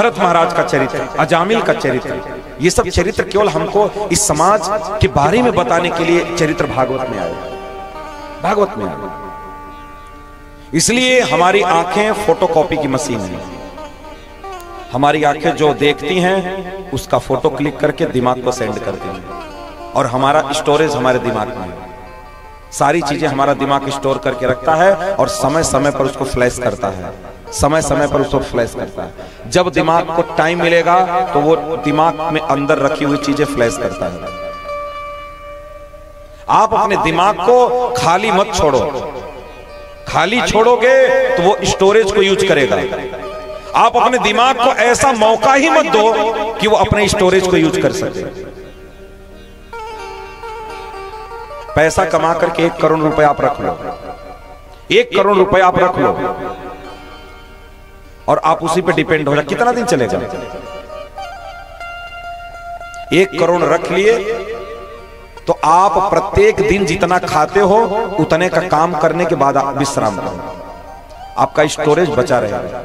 भरत महाराज का चरित्र, अजामिल का चरित्र, ये सब चरित्र केवल हमको इस समाज के बारे में बताने के लिए चरित्र भागवत में आए, भागवत में आए। इसलिए हमारी आंखें फोटोकॉपी की मशीन है। हमारी आंखें जो देखती हैं उसका फोटो क्लिक करके दिमाग को सेंड करती हैं, और हमारा स्टोरेज हमारे दिमाग में है। सारी चीजें हमारा दिमाग स्टोर करके रखता है और समय समय पर उसको फ्लैश करता है, समय समय पर उसको फ्लैश करता है। जब दिमाग को टाइम मिलेगा तो वो दिमाग में अंदर रखी हुई चीजें फ्लैश करता है। आप अपने दिमाग को खाली मत छोड़ो, खाली छोड़ोगे तो वो स्टोरेज को यूज करेगा। आप अपने दिमाग को ऐसा मौका ही मत दो कि वो अपने स्टोरेज को यूज कर सके। पैसा कमा करके 1 करोड़ रुपए आप रख लो, 1 करोड़ रुपए आप रख लो और आप उसी पे डिपेंड हो जाए, कितना दिन चलेगा? 1 करोड़ रख लिए तो आप प्रत्येक दिन जितना खाते हो उतने का काम करने के बाद आप विश्राम करो, आपका स्टोरेज बचा रहेगा।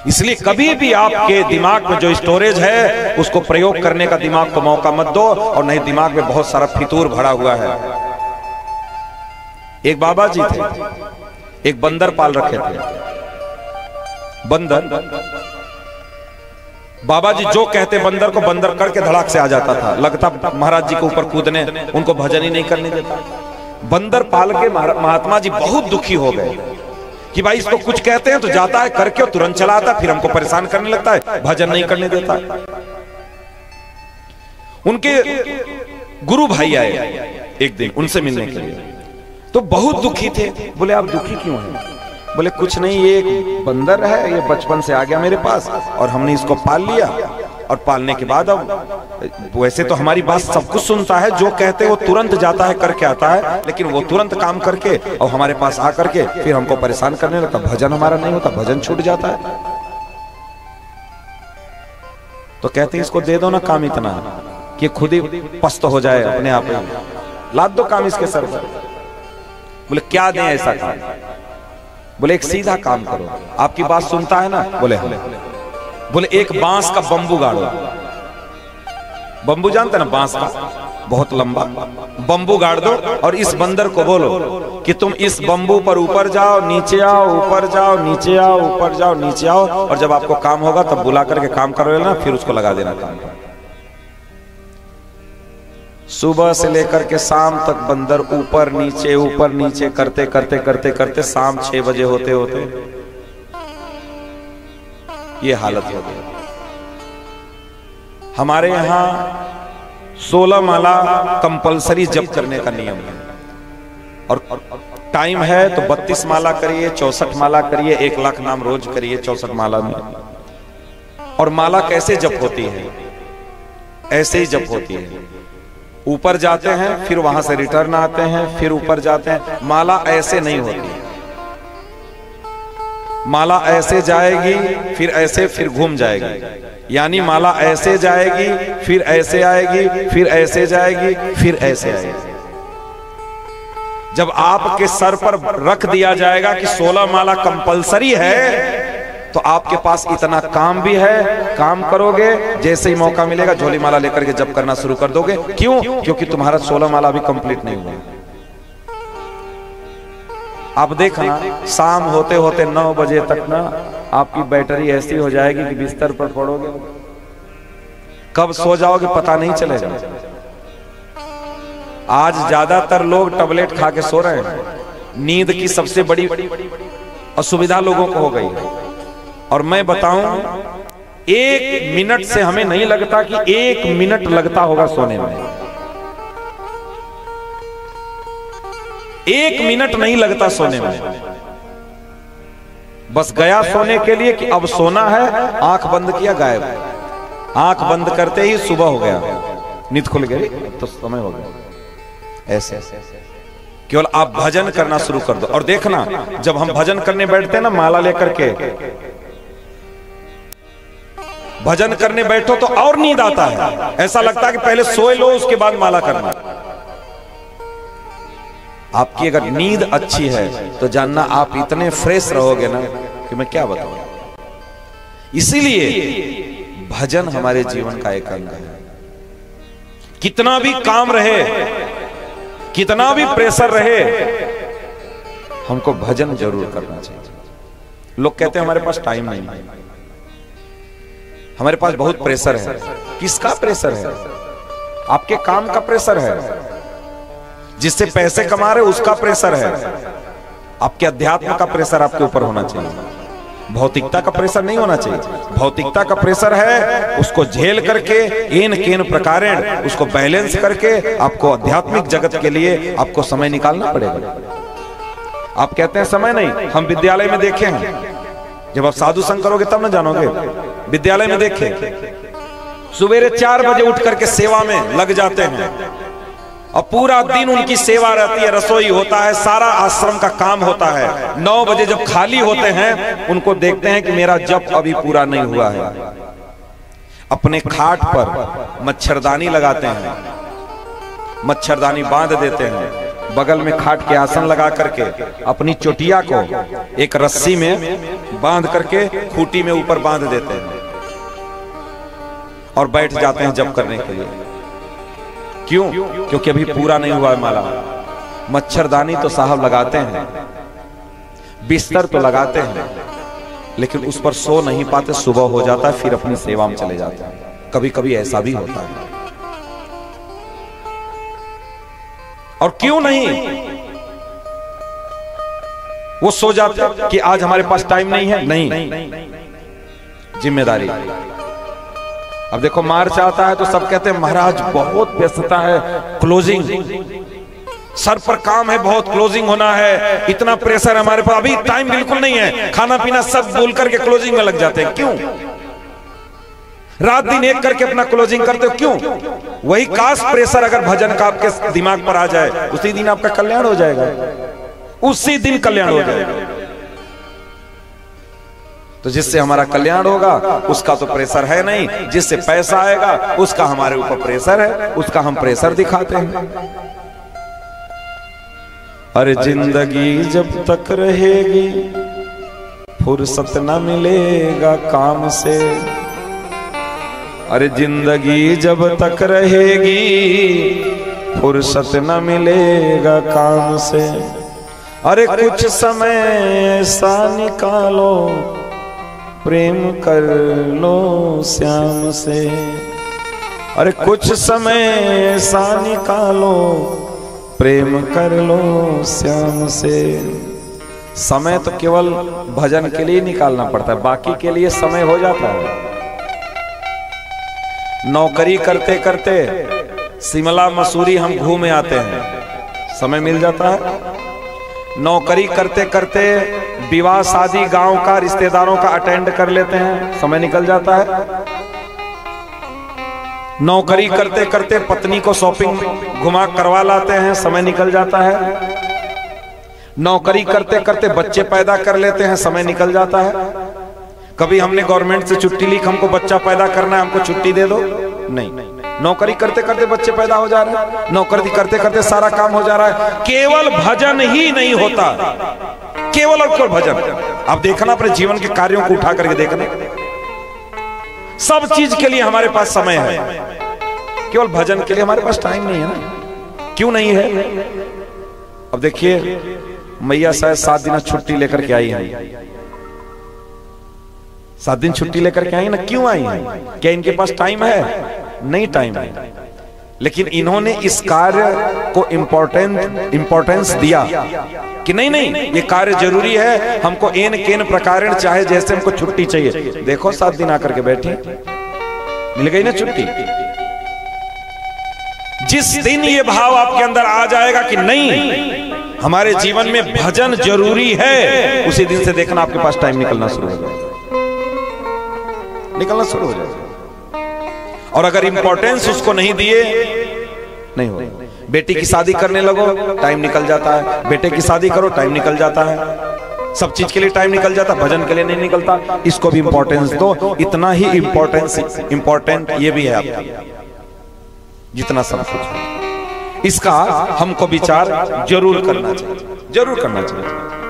इसलिए कभी भी आपके दिमाग में जो स्टोरेज है उसको प्रयोग करने का दिमाग को मौका मत दो, और नहीं दिमाग में बहुत सारा फितूर भरा हुआ है। एक बाबा जी थे, एक बंदर पाल रखे थे। बंदर, बाबा जी जो कहते बंदर को, बंदर करके धड़ाक से आ जाता था। लगता महाराज जी के ऊपर कूदने, उनको भजन ही नहीं करने देता। बंदर पाल के महात्मा जी बहुत दुखी हो गए कि भाई इसको कुछ कहते हैं तो जाता है करके और तुरंत चला आता है, फिर हमको परेशान करने लगता है, भजन नहीं करने देता। उनके गुरु भाई आए एक दिन उनसे मिलने के लिए, तो बहुत दुखी थे। बोले आप दुखी क्यों हैं? बोले कुछ नहीं, ये एक बंदर है, ये बचपन से आ गया मेरे पास और हमने इसको पाल लिया, और पालने के बाद अब वैसे तो हमारी बात सब कुछ सुनता है, जो कहते वो तुरंत जाता है करके आता है, लेकिन वो तुरंत काम करके और हमारे पास आ करके फिर हमको परेशान करने लगता। भजन हमारा नहीं होता, भजन छूट जाता है। तो कहते हैं इसको दे दो ना काम इतना कि खुद ही पस्त हो जाए अपने आप में, लाद दो काम इसके सर पर। बोले क्या दें ऐसा काम? बोले एक सीधा काम करो, आपकी बात सुनता है ना? बोले हाँ। बोले एक बांस का बंबू गाड़ो। बंबू जानते ना, बांस का बहुत लंबा बंबू गाड़ दो, और इस बंदर को बोलो कि तुम इस बंबू पर ऊपर जाओ, नीचे आओ, ऊपर जाओ, नीचे आओ, ऊपर जाओ, नीचे आओ, और जब आपको काम होगा तब बुला करके काम कर लेना, फिर उसको लगा देना काम। सुबह से लेकर के शाम तक बंदर ऊपर नीचे करते करते करते करते शाम 6 बजे होते होते ये हालत हो गई। हमारे यहाँ 16 माला कंपलसरी जप करने का नियम है, और टाइम है तो 32 माला करिए, 64 माला करिए, 1 लाख नाम रोज करिए 64 माला में। और माला कैसे जप होती है? ऐसे ही जप होती है, ऊपर जाते हैं फिर वहां से रिटर्न आते हैं, फिर ऊपर जाते हैं। माला ऐसे नहीं होती, माला ऐसे जाएगी फिर ऐसे फिर घूम जाएगी, यानी माला ऐसे जाएगी फिर ऐसे आएगी, फिर ऐसे जाएगी, फिर ऐसे आएगी। जब आपके सर पर रख दिया जाएगा कि 16 माला कंपलसरी है, तो आपके पास इतना काम भी है, काम करोगे, जैसे ही मौका मिलेगा झोली माला लेकर के जप करना शुरू कर दोगे। क्यों? क्योंकि तुम्हारा 16 माला अभी कंप्लीट नहीं हुआ। आप देखना शाम होते होते 9 बजे तक ना आपकी बैटरी ऐसी हो जाएगी कि बिस्तर पर पड़ोगे, कब सो जाओगे पता नहीं चलेगा। आज ज्यादातर लोग टैबलेट खा के सो रहे हैं, नींद की सबसे बड़ी असुविधा लोगों को हो गई है। और मैं बताऊं, 1 मिनट से हमें नहीं लगता कि 1 मिनट लगता होगा सोने में। 1 मिनट नहीं लगता सोने में, बस गया सोने के लिए कि अब सोना है, आंख बंद किया, गायब। आंख बंद करते ही सुबह हो गया, नींद खुल गई तो समय हो गया। ऐसे केवल आप भजन करना शुरू कर दो। और देखना जब हम भजन करने बैठते हैं ना, माला लेकर के भजन करने बैठो तो और नींद आता है, ऐसा लगता है कि पहले सोए लो उसके बाद माला करना। आपकी अगर नींद अच्छी है तो जानना आप इतने फ्रेश रहोगे ना कि मैं क्या बताऊं। इसीलिए भजन हमारे जीवन का एक अंग है। कितना भी काम रहे, कितना भी प्रेशर रहे, हमको भजन जरूर करना चाहिए। लोग कहते हैं हमारे पास टाइम नहीं है, हमारे पास बहुत प्रेशर है। किसका प्रेशर है? आपके काम का प्रेशर है, जिससे पैसे कमा रहे उसका प्रेशर है। आपके अध्यात्म का प्रेशर आपके ऊपर होना चाहिए, भौतिकता का प्रेशर नहीं होना चाहिए। भौतिकता का प्रेशर है, उसको झेल करके एन केन प्रकारेण उसको बैलेंस करके आपको आध्यात्मिक जगत के लिए आपको समय निकालना पड़ेगा। आप कहते हैं समय नहीं, हम विद्यालय में देखे हैं, जब आप साधु संग करोगे तब ना जानोगे। विद्यालय में देखे, सुबेरे 4 बजे उठ करके सेवा में लग जाते हैं और पूरा दिन उनकी सेवा रहती है, रसोई होता है, सारा आश्रम का काम होता है। 9 बजे जब खाली होते हैं, उनको देखते हैं कि मेरा जप अभी पूरा नहीं हुआ है। अपने खाट पर मच्छरदानी लगाते हैं, मच्छरदानी बांध देते हैं, बगल में खाट के आसन लगा करके अपनी चोटिया को एक रस्सी में बांध करके खूंटी में ऊपर बांध देते हैं और बैठ जाते हैं जप करने के लिए। क्यों? क्योंकि अभी पूरा नहीं हुआ है माला। मच्छरदानी तो साहब लगाते हैं, बिस्तर तो लगाते हैं, लेकिन उस पर सो नहीं पाते। सुबह हो जाता है, फिर अपनी सेवा में चले जाते हैं। कभी कभी ऐसा भी होता है। और क्यों नहीं? वो सो जाते कि आज हमारे पास टाइम नहीं है। नहीं, जिम्मेदारी। अब देखो मार्च आता है तो सब कहते हैं महाराज बहुत व्यस्तता है, क्लोजिंग, सर पर काम है बहुत, क्लोजिंग होना है, इतना प्रेशर है हमारे पास, अभी टाइम बिल्कुल नहीं है। खाना पीना सब बोल करके क्लोजिंग में लग जाते हैं। क्यों? रात दिन एक करके अपना क्लोजिंग करते हो। क्यों? वही काश प्रेशर अगर भजन का आपके दिमाग पर आ जाए, उसी दिन आपका कल्याण हो जाएगा, उसी दिन कल्याण हो जाएगा। तो जिससे हमारा कल्याण होगा उसका तो प्रेशर है नहीं, जिससे पैसा आएगा उसका हमारे ऊपर प्रेशर है, उसका हम प्रेशर दिखाते हैं। अरे जिंदगी जब तक रहेगी फुर्सत न मिलेगा काम से। अरे जिंदगी जब तक रहेगी फुर्सत न मिलेगा काम से। अरे कुछ समय ऐसा निकालो प्रेम कर लो श्याम से। अरे कुछ समय ऐसा निकालो प्रेम कर लो श्याम से। समय तो केवल भजन के लिए निकालना पड़ता है, बाकी के लिए समय हो जाता है। नौकरी करते करते शिमला मसूरी हम घूमे आते हैं, समय मिल जाता है। नौकरी करते करते विवाह शादी गांव का रिश्तेदारों का अटेंड कर लेते हैं, समय निकल जाता है। नौकरी करते करते पत्नी को शॉपिंग घुमा करवा लाते हैं, समय निकल जाता है। नौकरी करते करते बच्चे पैदा कर लेते हैं, समय निकल जाता है। कभी हमने गवर्नमेंट से छुट्टी ली, हमको बच्चा पैदा करना है, हमको छुट्टी दे दो, नहीं। नौकरी करते करते बच्चे पैदा हो जा रहे हैं, नौकरी करते करते सारा काम हो जा रहा है। केवल भजन ही नहीं होता, केवल और केवल भजन। आप देखना अपने जीवन के कार्यों को उठा करके देखना, सब चीज के लिए हमारे पास समय है, केवल भजन के लिए हमारे पास टाइम नहीं है ना। क्यों नहीं है? अब देखिए मैया शायद 7 दिन छुट्टी लेकर के आई है, 7 दिन छुट्टी लेकर के आई ना। क्यों आई है? क्या इनके पास टाइम है? नहीं टाइम है, लेकिन इन्होंने इस कार्य को इंपॉर्टेंस दिया कि नहीं ये कार्य जरूरी है, हमको एन केन प्रकारेण चाहे जैसे हमको छुट्टी चाहिए। देखो 7 दिन आकर के बैठे, मिल गई ना छुट्टी। जिस दिन ये भाव आपके अंदर आ जाएगा कि नहीं हमारे जीवन में भजन जरूरी है, उसी दिन से देखना आपके पास टाइम निकलना शुरू हो जाएगा, निकलना शुरू हो जाएगा। और अगर इंपॉर्टेंस उसको नहीं दिए, नहीं हो। बेटी की शादी करने लगो, टाइम निकल जाता है। बेटे की शादी करो, टाइम निकल जाता है। सब चीज के लिए टाइम निकल जाता है, भजन के लिए नहीं निकलता। इसको भी इंपॉर्टेंस दो, इतना ही इंपॉर्टेंट ये भी है आपका, जितना सब कुछ। इसका हमको विचार जरूर करना चाहिए, जरूर करना चाहिए।